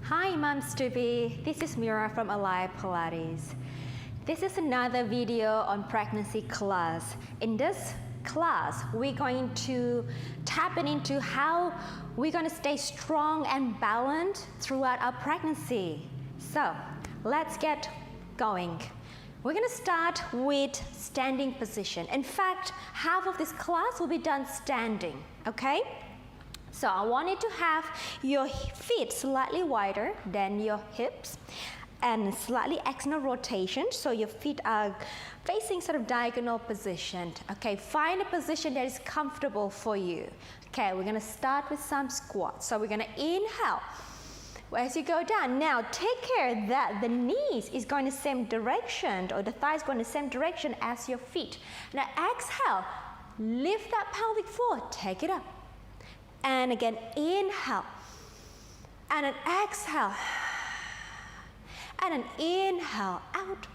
Hi, Moms to be. This is Mira from Alive Pilates. This is another video on pregnancy class. In this class, we're going to tap into how we're going to stay strong and balanced throughout our pregnancy. So, let's get going. We're going to start with standing position. In fact, half of this class will be done standing, okay? So I want you to have your feet slightly wider than your hips and slightly external rotation, so your feet are facing sort of diagonal position. Okay, find a position that is comfortable for you. Okay, we're going to start with some squats. So we're going to inhale as you go down. Now take care that the knees is going the same direction, or the thighs going the same direction as your feet. Now exhale, lift that pelvic floor, take it up. And again, inhale, and an exhale, and an inhale out,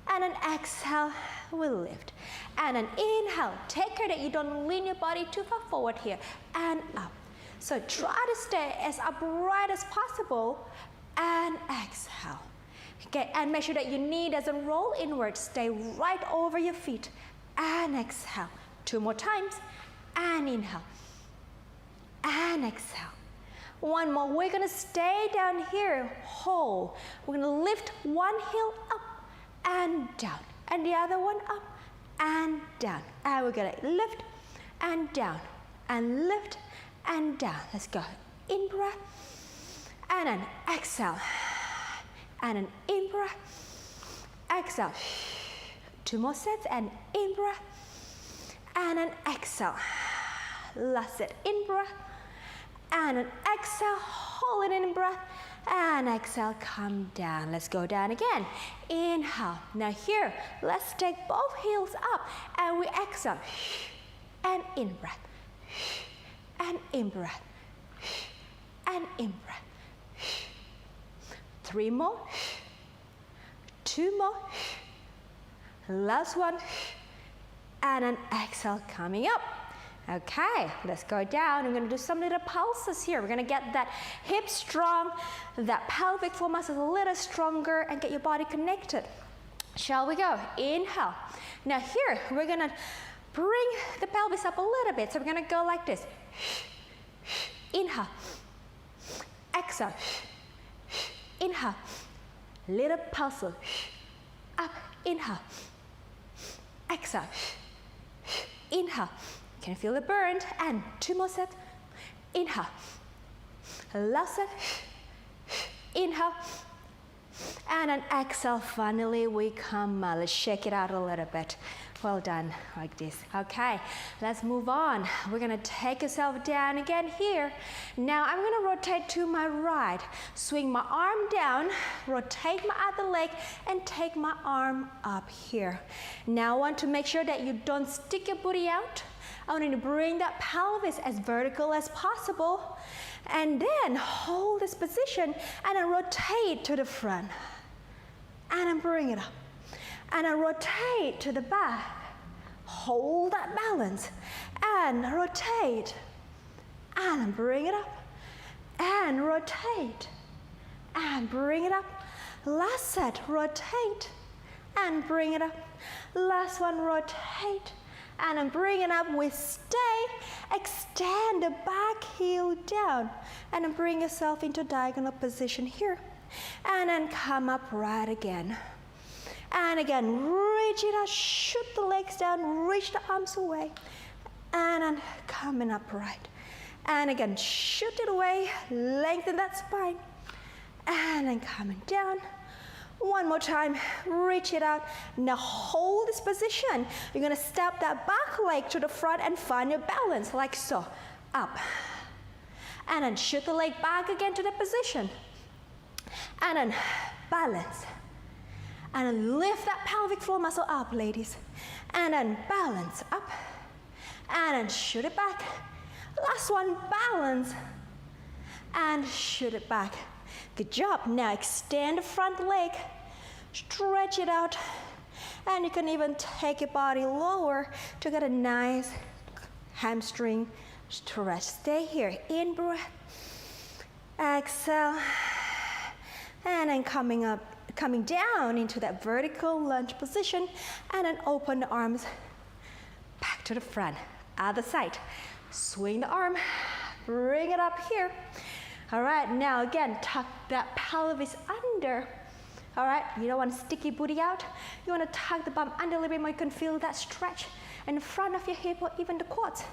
and an exhale, we'll lift, and an inhale. Take care that you don't lean your body too far forward here, and up. So try to stay as upright as possible, and exhale. Okay, and make sure that your knee doesn't roll inward. Stay right over your feet, and exhale. 2 more times, and inhale. And exhale. 1 more. We're going to stay down here, hold. We're going to lift one heel up and down, and the other one up and down. And we're going to lift and down, and lift and down. Let's go. In breath, and an exhale, and an in breath, exhale. 2 more sets, and in breath, and an exhale. Last set, in breath, and an exhale, hold it in breath, and exhale, come down. Let's go down again. Inhale. Now here, let's take both heels up, and we exhale, and in breath, and in breath, and in breath. 3 more, 2 more, last one, and an exhale coming up. Okay, let's go down. We're going to do some little pulses here. We're going to get that hip strong, that pelvic floor muscle a little stronger, and get your body connected. Shall we go? Inhale. Now here, we're going to bring the pelvis up a little bit. So we're going to go like this. Inhale. Exhale. Inhale. Little pulse. Up. Inhale. Exhale. Inhale. Can you feel the burn? And 2 more sets. Inhale. Last set. Inhale. And an exhale. Finally, we come up. Let's shake it out a little bit. Well done, like this. Okay, let's move on. We're gonna take yourself down again here. Now I'm gonna rotate to my right. Swing my arm down, rotate my other leg, and take my arm up here. Now I want to make sure that you don't stick your booty out. I want you to bring that pelvis as vertical as possible, and then hold this position, and then rotate to the front, and then bring it up. And then rotate to the back. Hold that balance. And rotate. And bring it up. And rotate. And bring it up. Last set, rotate. And bring it up. Last one, rotate. And then bring it up. We stay. Extend the back heel down. And then bring yourself into diagonal position here. And then come up right again. And again, reach it out, shoot the legs down, reach the arms away, and then coming upright. And again, shoot it away, lengthen that spine, and then coming down. 1 more time, reach it out. Now hold this position. You're gonna step that back leg to the front and find your balance, like so. Up. And then shoot the leg back again to the position. And then balance. And then lift that pelvic floor muscle up, ladies. And then balance up. And then shoot it back. Last one, balance. And shoot it back. Good job. Now extend the front leg. Stretch it out. And you can even take your body lower to get a nice hamstring stretch. Stay here. In breath. Exhale. and then coming down into that vertical lunge position, and then open the arms back to the front. Other side. Swing the arm, bring it up here. All right, now again, tuck that pelvis under. All right, you don't want sticky booty out. You want to tuck the bum under a little bit more. You can feel that stretch in the front of your hip or even the quads.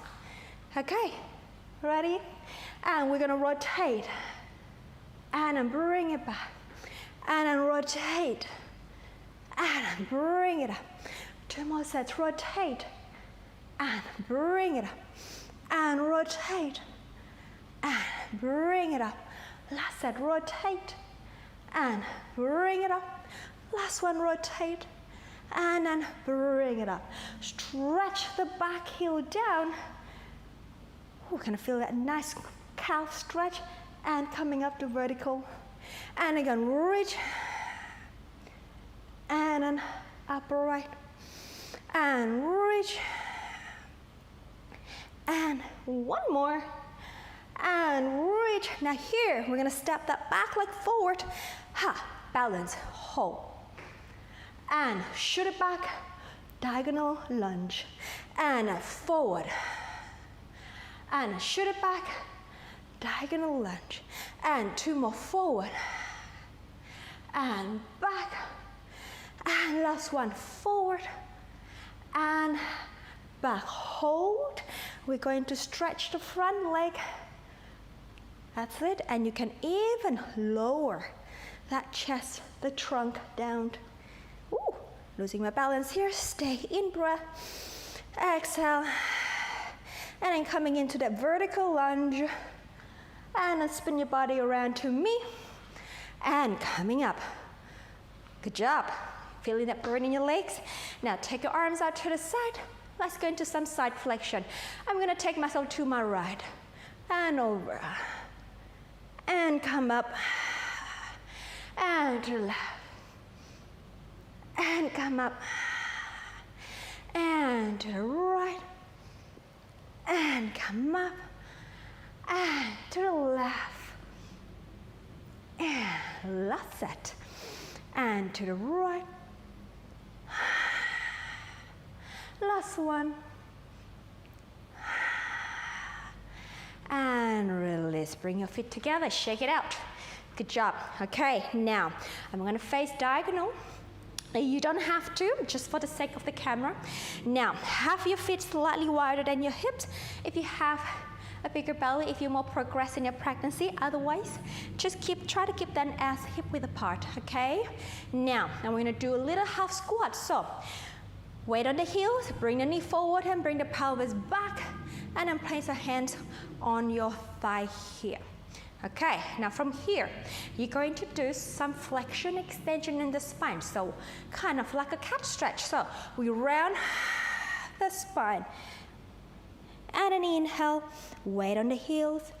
Okay, ready? And we're gonna rotate. And then bring it back. And then rotate. And then bring it up. 2 more sets, rotate. And bring it up. And rotate. And bring it up. Last set, rotate. And bring it up. Last one, rotate. And then bring it up. Stretch the back heel down. We're gonna feel that nice calf stretch. And coming up to vertical. And again, reach. And then upright. And reach. And one more. And reach. Now here, we're gonna step that back leg forward. Ha, balance, hold. And shoot it back, diagonal lunge. And forward. And shoot it back, diagonal lunge. And 2 more, forward. And back. And last one, forward. And back, hold. We're going to stretch the front leg. That's it. And you can even lower that chest, the trunk down. Ooh, losing my balance here. Stay in breath. Exhale. And then coming into that vertical lunge. And then spin your body around to me. And coming up. Good job. Feeling that burn in your legs? Now take your arms out to the side. Let's go into some side flexion. I'm gonna take myself to my right and over. And come up. And to the left. And come up. And to the right. And come up. And to the left. And last set. And to the right. Last one. And release. Bring your feet together. Shake it out. Good job. Okay, now I'm going to face diagonal. You don't have to, just for the sake of the camera. Now, have your feet slightly wider than your hips if you have a bigger belly, if you're more progressed in your pregnancy. Otherwise, just try to keep them as hip width apart, okay? Now we're going to do a little half squat. So, weight on the heels, bring the knee forward and bring the pelvis back, and then place your hands on your thigh here. Okay, now from here, you're going to do some flexion extension in the spine. So kind of like a cat stretch. So we round the spine. And an inhale, weight on the heels,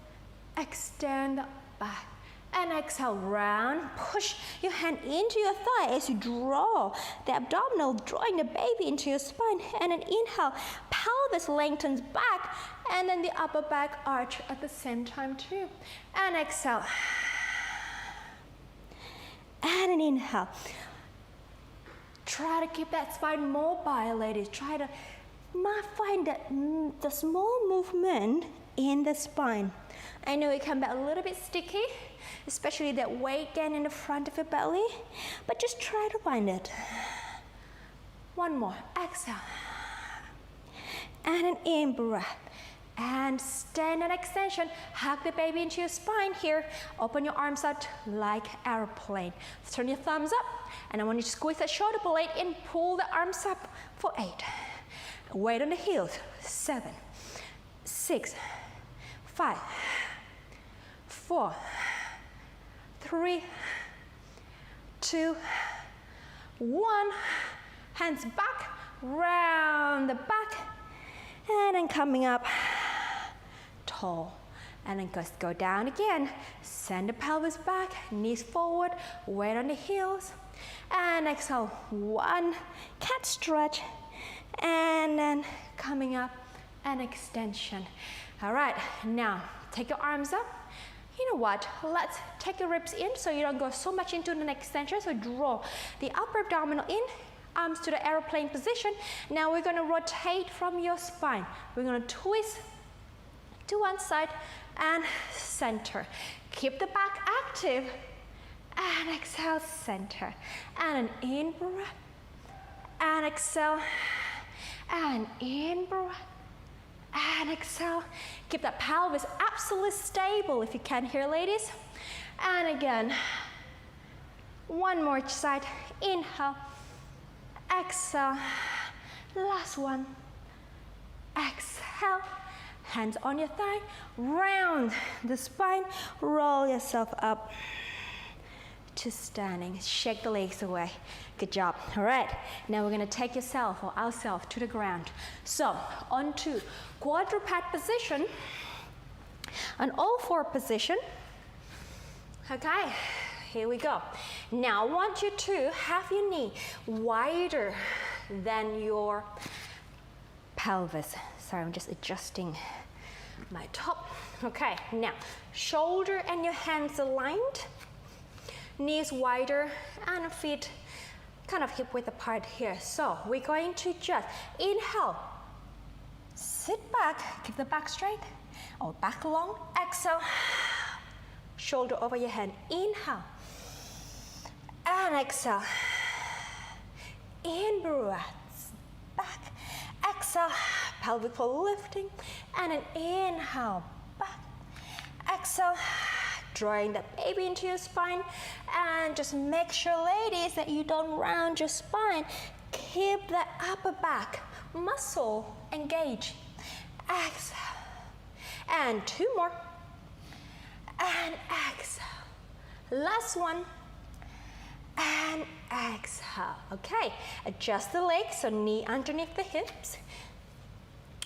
extend back. And exhale, round, push your hand into your thigh as you draw the abdominal, drawing the baby into your spine. And then inhale, pelvis lengthens back, and then the upper back arch at the same time too. And exhale. And an inhale. Try to keep that spine mobile, ladies. Try to find the small movement in the spine. I know it can be a little bit sticky, especially that weight gain in the front of your belly, but just try to find it. One more, exhale. And an in breath. And stand and extension. Hug the baby into your spine here. Open your arms out like airplane. Turn your thumbs up, and I want you to squeeze that shoulder blade and pull the arms up for 8. Weight on the heels. 7, 6, 5, 4, 3, 2, 1. Hands back, round the back, and then coming up tall. And then just go down again. Send the pelvis back, knees forward, weight on the heels. And exhale, 1 cat stretch. And then coming up, an extension. All right, now take your arms up, You know what? Let's take the ribs in so you don't go so much into the neck extension. So draw the upper abdominal in, arms to the aeroplane position. Now we're going to rotate from your spine. We're going to twist to one side and center. Keep the back active and exhale, center. And an in breath and exhale and in breath and exhale. Keep that pelvis absolutely stable if you can here, ladies. And again, one more each side. Inhale, exhale, last one. Exhale, hands on your thigh, round the spine, roll yourself up to standing. Shake the legs away. Good job. All right, now we're going to take yourself or ourselves to the ground. So onto quadruped position, an all four position. Okay, here we go. Now I want you to have your knee wider than your pelvis. Sorry, I'm just adjusting my top. Okay, now shoulder and your hands aligned, knees wider and feet kind of hip width apart here. So we're going to just inhale, sit back, keep the back straight or back long. Exhale, shoulder over your hand. Inhale and exhale. In breaths, back. Exhale, pelvic floor lifting, and an inhale, back. Exhale, drawing the baby into your spine, and just make sure, ladies, that you don't round your spine. Keep the upper back muscle engaged. Exhale, and two more, and exhale. Last one, and exhale. Okay, adjust the legs, so knee underneath the hips.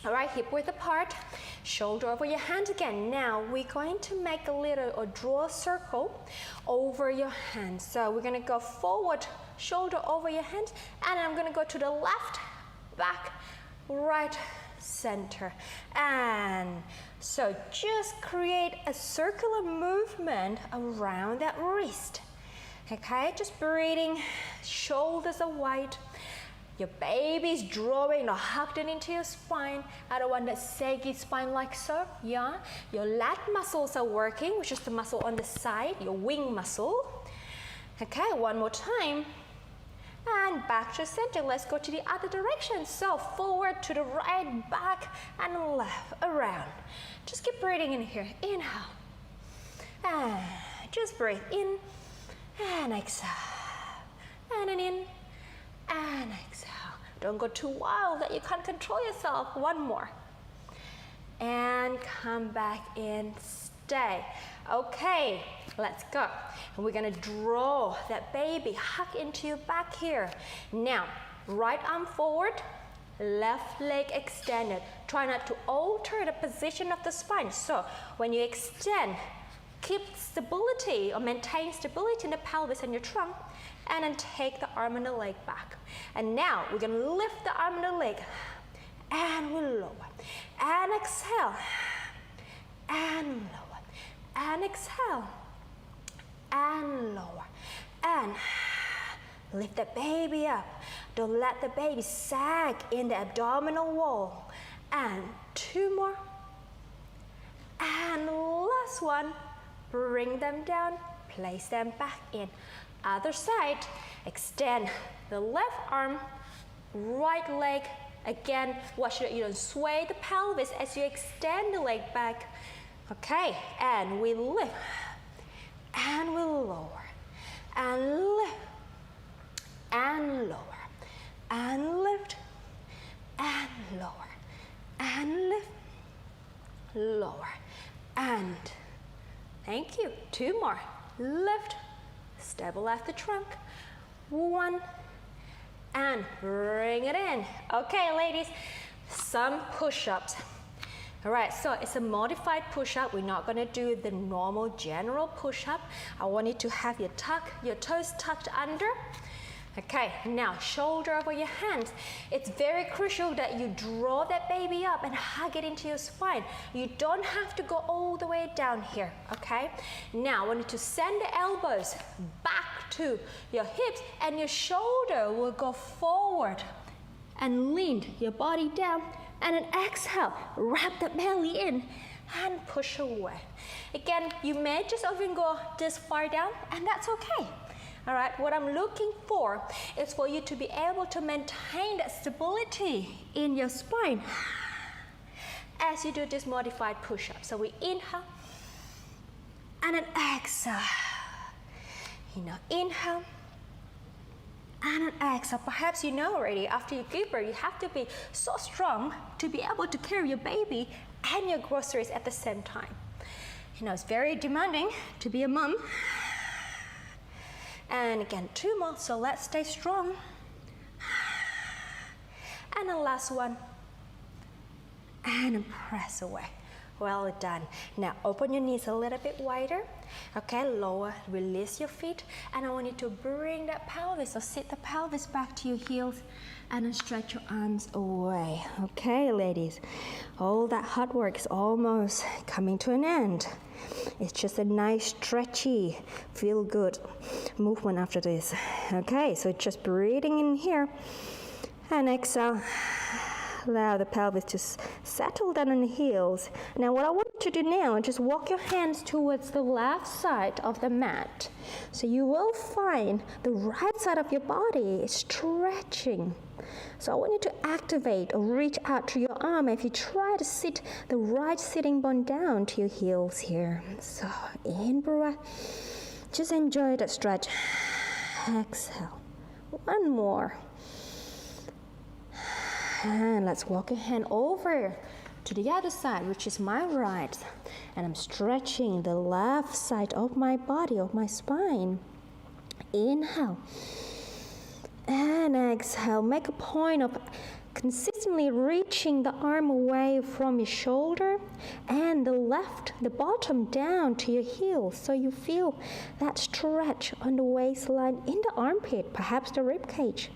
All right, hip width apart, shoulder over your hands again. Now we're going to make a little or draw a circle over your hands. So we're going to go forward, shoulder over your hands, and I'm going to go to the left, back, right, center. And so just create a circular movement around that wrist. Okay, just breathing, shoulders are wide. Your baby's drawing or hugged it into your spine. I don't want that saggy spine like so. Yeah, your lat muscles are working, which is the muscle on the side, your wing muscle. Okay, one more time. And back to center. Let's go to the other direction. So forward to the right, back, and left, around. Just keep breathing in here. Inhale. And just breathe in. And exhale. And an in. And exhale. Don't go too wild that you can't control yourself. One more. And come back in. Stay. Okay, let's go. And we're going to draw that baby, hug into your back here. Now, right arm forward, left leg extended. Try not to alter the position of the spine. So when you extend, keep stability or maintain stability in the pelvis and your trunk, and then take the arm and the leg back. And now we're going to lift the arm and the leg, and we lower, and exhale, and lower, and exhale, and lower, and lift the baby up. Don't let the baby sag in the abdominal wall. And two more, and last one. Bring them down, place them back in. Other side, extend the left arm, right leg. Again, watch that you don't sway the pelvis as you extend the leg back. Okay, and we lift, and we lower, and lift, and lower, and lift, and lower, and lift, lower, and thank you. Two more. Lift, stabilize the trunk. One, and bring it in. Okay, ladies, some push-ups. All right, so it's a modified push-up. We're not going to do the normal general push-up. I want you to have your toes tucked under. Okay, now shoulder over your hands. It's very crucial that you draw that baby up and hug it into your spine. You don't have to go all the way down here, okay? Now I want you to send the elbows back to your hips and your shoulder will go forward and lean your body down, and then exhale, wrap the belly in and push away. Again, you may just even go this far down, and that's okay. All right, what I'm looking for is for you to be able to maintain that stability in your spine as you do this modified push-up. So we inhale and then exhale. Inhale and then exhale. Perhaps you know already, after you give birth, you have to be so strong to be able to carry your baby and your groceries at the same time. It's very demanding to be a mom. And again, 2 more, so let's stay strong. And the last one. And press away. Well done. Now open your knees a little bit wider. Okay, lower, release your feet. And I want you to bring that pelvis, so sit the pelvis back to your heels and then stretch your arms away. Okay, ladies, all that hard work is almost coming to an end. It's just a nice, stretchy, feel good movement after this. Okay, so just breathing in here and exhale. Allow the pelvis to settle down on the heels. Now what I want you to do now, just walk your hands towards the left side of the mat. So you will find the right side of your body is stretching. So I want you to activate or reach out to your arm if you try to sit the right sitting bone down to your heels here. So in breath, just enjoy that stretch. Exhale. One more. And let's walk your hand over to the other side, which is my right. And I'm stretching the left side of my body, of my spine. Inhale. And exhale. Make a point of consistently reaching the arm away from your shoulder and the bottom down to your heels. So you feel that stretch on the waistline in the armpit, perhaps the rib cage.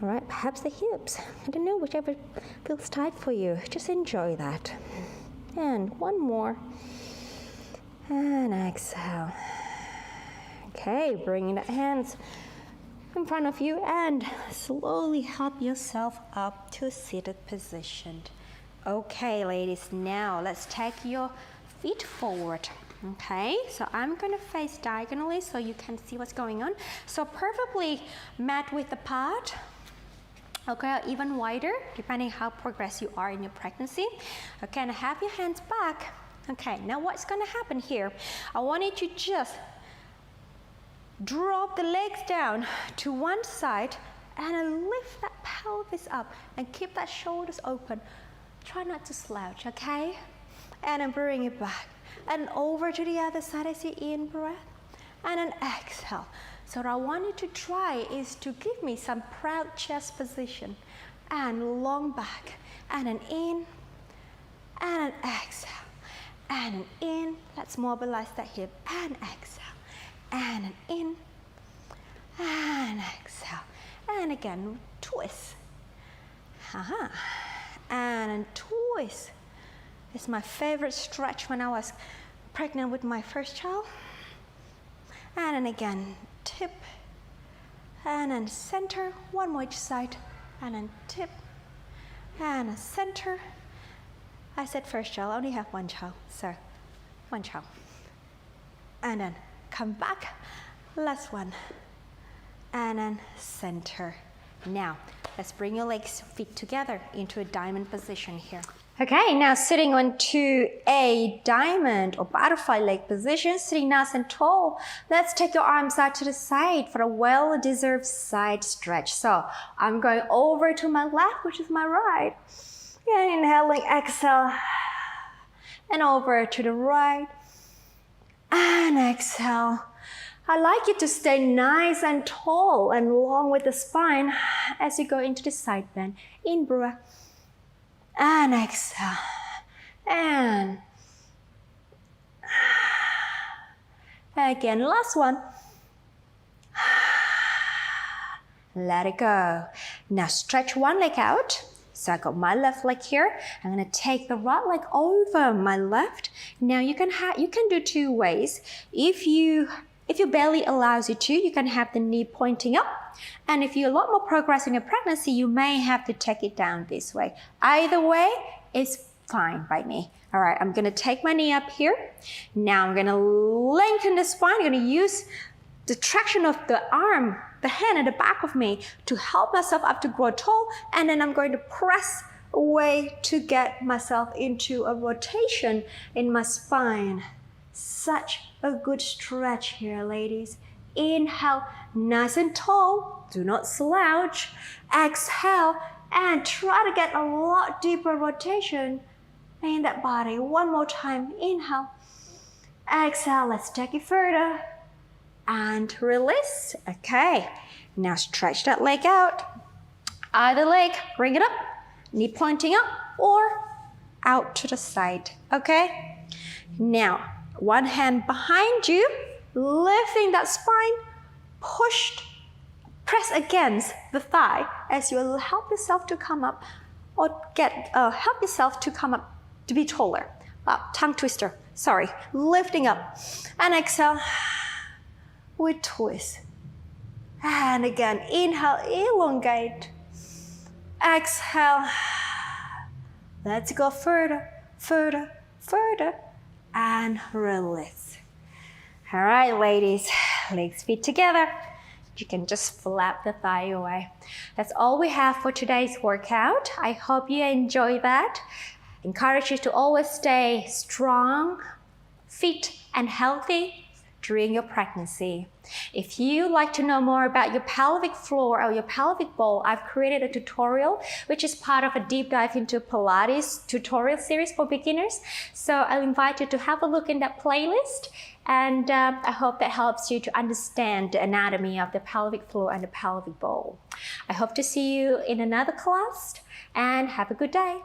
All right, perhaps the hips. I don't know, whichever feels tight for you. Just enjoy that. And one more. And exhale. Okay, bringing the hands in front of you and slowly help yourself up to seated position. Okay, ladies, now let's take your feet forward. Okay, so I'm going to face diagonally so you can see what's going on. So perfectly mat width apart. Okay, or even wider, depending how progressed you are in your pregnancy. Okay, and have your hands back. Okay, now what's going to happen here? I want you to just drop the legs down to one side and then lift that pelvis up and keep that shoulders open. Try not to slouch, okay? And then bring it back. And over to the other side as you in breath. And then exhale. So what I want you to try is to give me some proud chest position and long back and an in and an exhale and an in. Let's mobilize that hip and exhale and an in and exhale and again twist. And twist. It's my favorite stretch when I was pregnant with my first child. And then again, tip, and then center, one more each side, and then tip, and a center. I said first child, I only have one child, so one child. And then come back, last one, and then center. Now, let's bring your legs, feet together into a diamond position here. Okay, now sitting onto a diamond or butterfly leg position, sitting nice and tall. Let's take your arms out to the side for a well-deserved side stretch. So I'm going over to my left, which is my right. And inhaling, exhale. And over to the right. And exhale. I'd like you to stay nice and tall and long with the spine as you go into the side bend. In breath. And exhale. And again, last one. let it go. Now stretch one leg out. So I got my left leg here. I'm gonna take the right leg over my left. Now you can do two ways. If your belly allows you to, you can have the knee pointing up. And if you're a lot more progress in your pregnancy, you may have to take it down this way. Either way is fine by me. All right, I'm gonna take my knee up here. Now I'm gonna lengthen the spine. I'm gonna use the traction of the arm, the hand at the back of me to help myself up to grow tall, and then I'm going to press away to get myself into a rotation in my spine. Such a good stretch here, ladies. Inhale, nice and tall, do not slouch. Exhale, and try to get a lot deeper rotation in that body. One more time, inhale. Exhale, let's take it further. And release. Okay, now stretch that leg out. Either leg, bring it up, knee pointing up or out to the side. Okay, now one hand behind you, lifting that spine, press against the thigh as you help yourself to come up or help yourself to come up to be taller. Tongue twister, sorry, lifting up and exhale. We twist. And again, inhale, elongate. Exhale. Let's go further, further, further. And release. All right, ladies, legs feet together. You can just flap the thigh away. That's all we have for today's workout. I hope you enjoy that. Encourage you to always stay strong, fit, and healthy during your pregnancy. If you'd like to know more about your pelvic floor or your pelvic bowl, I've created a tutorial which is part of a deep dive into Pilates tutorial series for beginners. So I'll invite you to have a look in that playlist, and I hope that helps you to understand the anatomy of the pelvic floor and the pelvic bowl. I hope to see you in another class, and have a good day.